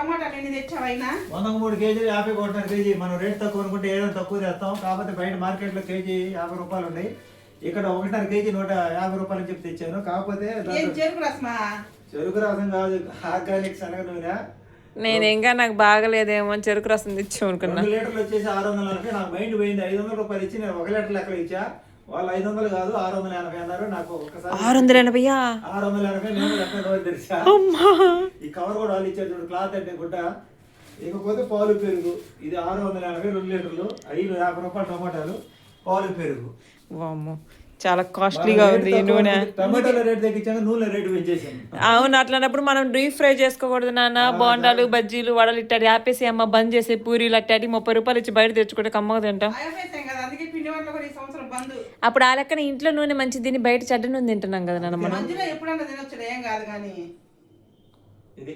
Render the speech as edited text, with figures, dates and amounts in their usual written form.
103 కేజీలు 50 కొట్టిన కేజీ. మనం రేట్ తక్కువ అనుకుంటే ఏదైనా తక్కువ తెస్తాం. కాకపోతే బయట మార్కెట్లో కేజీ 50 రూపాయలు ఉన్నాయి. ఇక్కడ 1.5 కేజీ 150 రూపాయలు చెప్పి తెచ్చాను. కాకపోతే చెరుకు రసం కాదు, ఆర్గానిక్ శనగ నూనె. నేను ఇంకా నాకు బాగలేదేమో చెరుకు రసం తెచ్చాం అనుకున్నా. 2 లీటర్లు వచ్చేసి 640. నాకు మైండ్ పోయింది. 500 రూపాయలు ఇచ్చి నేను 1 లీటర్ లెక్కలు ఇచ్చా. వాళ్ళు 500 కాదు 680 అన్నారు. నాకు ఒక్కసారి 680 నేను లెక్క రోజు తెరిచా. ఈ కవర్ కూడా వాళ్ళు ఇచ్చారు చూడు, క్లాత్ అంటే గుడ్డ. ఇకపోతే పాలు పెరుగు, ఇది 680 2 లీటర్లు, 550 రూపాయలు టమాటాలు, పాలు పెరుగు. వామ్మో చాలా కాస్ట్లీగా ఉంది ఈ నూనె. టమాటాల రేట్ తగ్గించాక నూనె రేటు పెంచేసాను. అవును, అట్లాంటప్పుడు మనం డీప్ ఫ్రై చేసుకోకూడదు నాన్న. బోండాలు బజ్జీలు వడలు ఇట్టాడు ఆపేసి అమ్మ బంద్ చేసి పూరీలు అట్టాడి 30 రూపాయలు ఇచ్చి బయట తెచ్చుకుంటే కమ్మగా తింటాం. అప్పుడు ఆ లెక్కన ఇంట్లో నూనె మంచి తిని బయట చెడ్డ నూనె తింటున్నాం కదా నాన్న మనం. ఇది